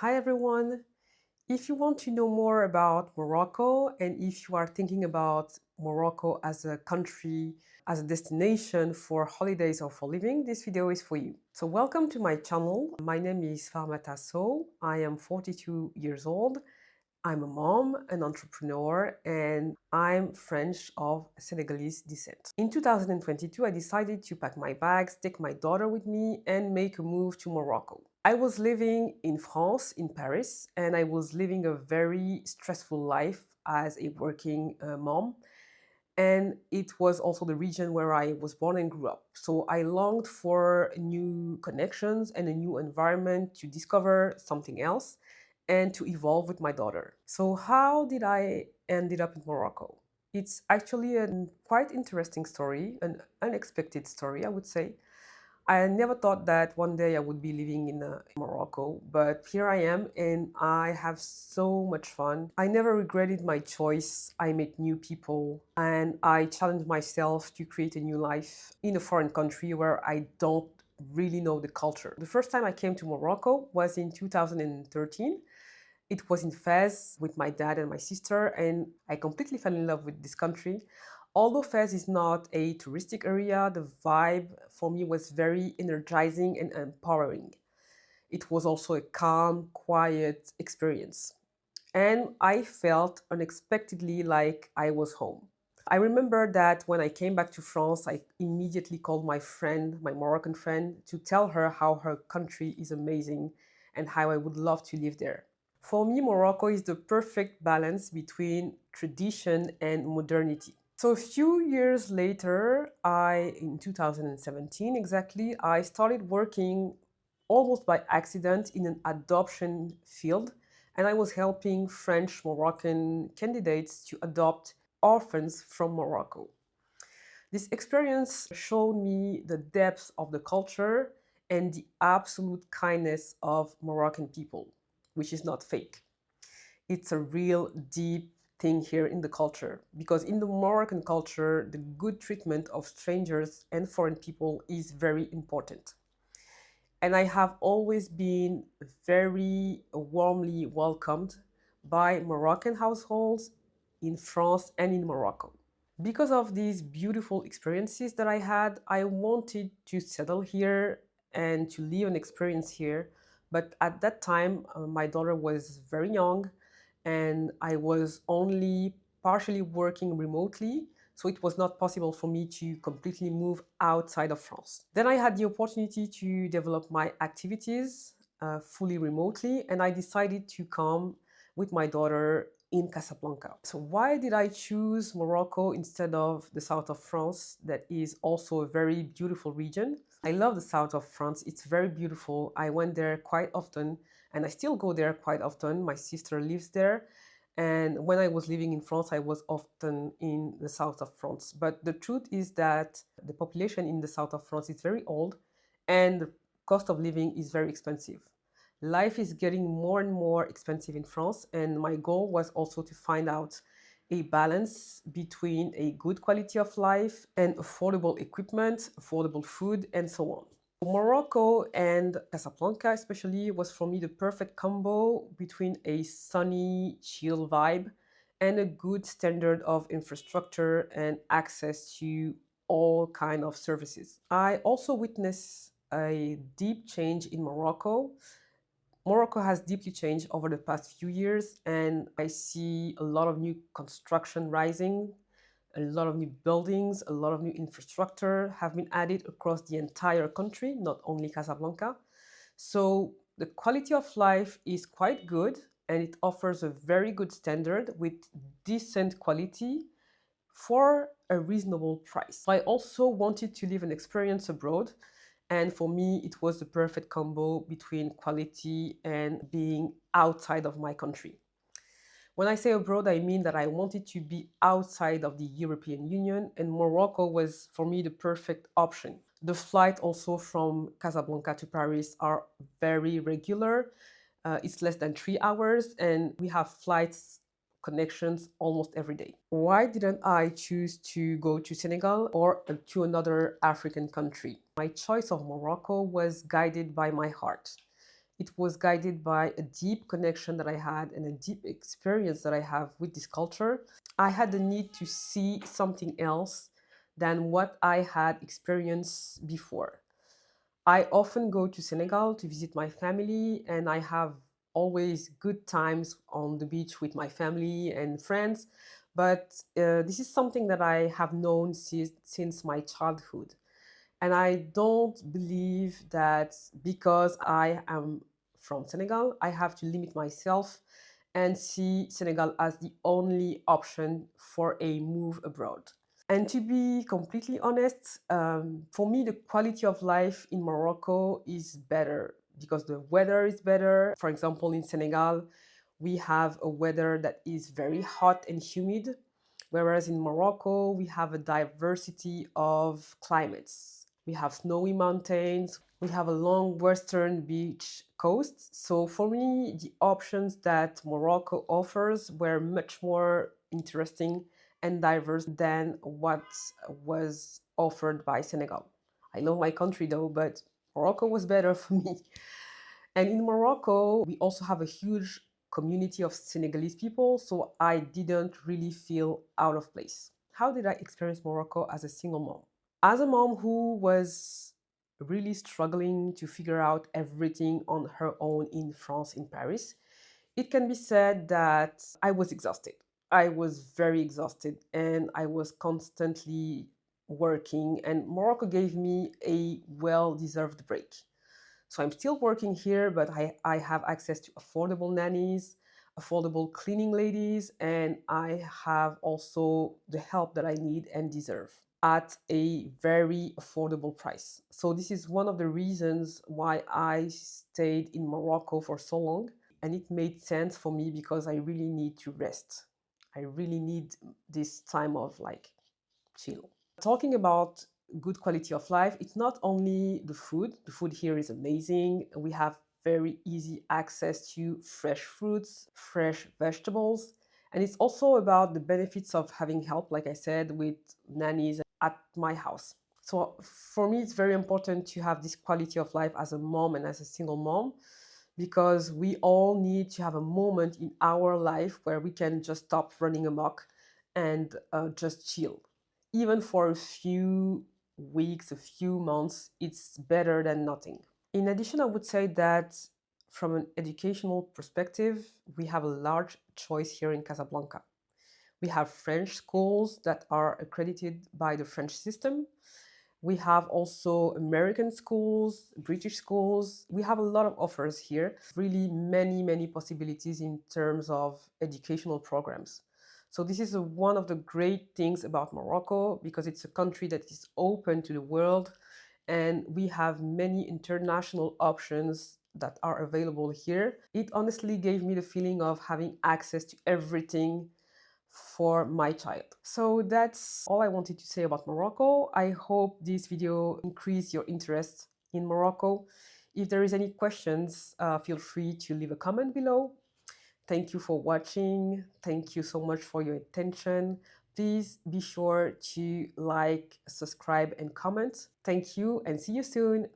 Hi everyone. If you want to know more about Morocco and if you are thinking about Morocco as a country, as a destination for holidays or for living, this video is for you. So welcome to my channel. My name is Farmata So. I am 42 years old. I'm a mom, an entrepreneur, and I'm French of Senegalese descent. In 2022, I decided to pack my bags, take my daughter with me, and make a move to Morocco. I was living in France, in Paris, and I was living a very stressful life as a working mom. And it was also the region where I was born and grew up. So I longed for new connections and a new environment to discover something else and to evolve with my daughter. So how did I ended up in Morocco? It's actually a quite interesting story, an unexpected story, I would say. I never thought that one day I would be living in Morocco, but here I am and I have so much fun. I never regretted my choice. I met new people and I challenged myself to create a new life in a foreign country where I don't really know the culture. The first time I came to Morocco was in 2013. It was in Fez with my dad and my sister, and I completely fell in love with this country. Although Fez is not a touristic area, the vibe for me was very energizing and empowering. It was also a calm, quiet experience. And I felt unexpectedly like I was home. I remember that when I came back to France, I immediately called my friend, my Moroccan friend, to tell her how her country is amazing and how I would love to live there. For me, Morocco is the perfect balance between tradition and modernity. So a few years later, in 2017 exactly, I started working almost by accident in an adoption field, and I was helping French Moroccan candidates to adopt orphans from Morocco. This experience showed me the depth of the culture and the absolute kindness of Moroccan people, which is not fake. It's a real deep thing here in the culture because in the Moroccan culture, the good treatment of strangers and foreign people is very important. And I have always been very warmly welcomed by Moroccan households in France and in Morocco. Because of these beautiful experiences that I had, I wanted to settle here and to live an experience here. But at that time, my daughter was very young and I was only partially working remotely. So it was not possible for me to completely move outside of France. Then I had the opportunity to develop my activities fully remotely, and I decided to come with my daughter in Casablanca. So why did I choose Morocco instead of the south of France? That is also a very beautiful region. I love the south of France. It's very beautiful. I went there quite often and I still go there quite often. My sister lives there. And when I was living in France, I was often in the south of France. But the truth is that the population in the south of France is very old and the cost of living is very expensive. Life is getting more and more expensive in France, and my goal was also to find out a balance between a good quality of life and affordable equipment, affordable food, and so on. Morocco and Casablanca especially was for me the perfect combo between a sunny, chill vibe and a good standard of infrastructure and access to all kind of services. I also witnessed a deep change in Morocco. Morocco has deeply changed over the past few years, and I see a lot of new construction rising, a lot of new buildings, a lot of new infrastructure have been added across the entire country, not only Casablanca. So the quality of life is quite good and it offers a very good standard with decent quality for a reasonable price. I also wanted to live an experience abroad, and for me, it was the perfect combo between quality and being outside of my country. When I say abroad, I mean that I wanted to be outside of the European Union, and Morocco was for me the perfect option. The flight also from Casablanca to Paris are very regular. It's less than 3 hours, and we have flights connections almost every day. Why didn't I choose to go to Senegal or to another African country? My choice of Morocco was guided by my heart. It was guided by a deep connection that I had and a deep experience that I have with this culture. I had the need to see something else than what I had experienced before. I often go to Senegal to visit my family, and I have always good times on the beach with my family and friends. But this is something that I have known since my childhood. And I don't believe that because I am from Senegal, I have to limit myself and see Senegal as the only option for a move abroad. And to be completely honest, for me, the quality of life in Morocco is better because the weather is better. For example, in Senegal, we have a weather that is very hot and humid, whereas in Morocco, we have a diversity of climates. We have snowy mountains, we have a long western beach coast. So for me, the options that Morocco offers were much more interesting and diverse than what was offered by Senegal. I love my country though, but Morocco was better for me. And in Morocco, we also have a huge community of Senegalese people, so I didn't really feel out of place. How did I experience Morocco as a single mom? As a mom who was really struggling to figure out everything on her own in France, in Paris, it can be said that I was exhausted. I was very exhausted and I was constantly working, and Morocco gave me a well deserved break. So I'm still working here, but I have access to affordable nannies, affordable cleaning ladies, and I have also the help that I need and deserve at a very affordable price. So this is one of the reasons why I stayed in Morocco for so long. And it made sense for me because I really need to rest. I really need this time of like chill. Talking about good quality of life, it's not only the food. The food here is amazing. We have very easy access to fresh fruits, fresh vegetables. And it's also about the benefits of having help, like I said, with nannies at my house. So for me, it's very important to have this quality of life as a mom and as a single mom, because we all need to have a moment in our life where we can just stop running amok and just chill. Even for a few weeks, a few months, it's better than nothing. In addition, I would say that from an educational perspective, we have a large choice here in Casablanca. We have French schools that are accredited by the French system. We have also American schools, British schools. We have a lot of offers here. Really many possibilities in terms of educational programs. So this is one of the great things about Morocco, because it's a country that is open to the world, and we have many international options that are available here. It honestly gave me the feeling of having access to everything for my child. So that's all I wanted to say about Morocco. I hope this video increased your interest in Morocco. If there is any questions, feel free to leave a comment below. Thank you for watching. Thank you so much for your attention. Please be sure to like, subscribe, and comment. Thank you and see you soon.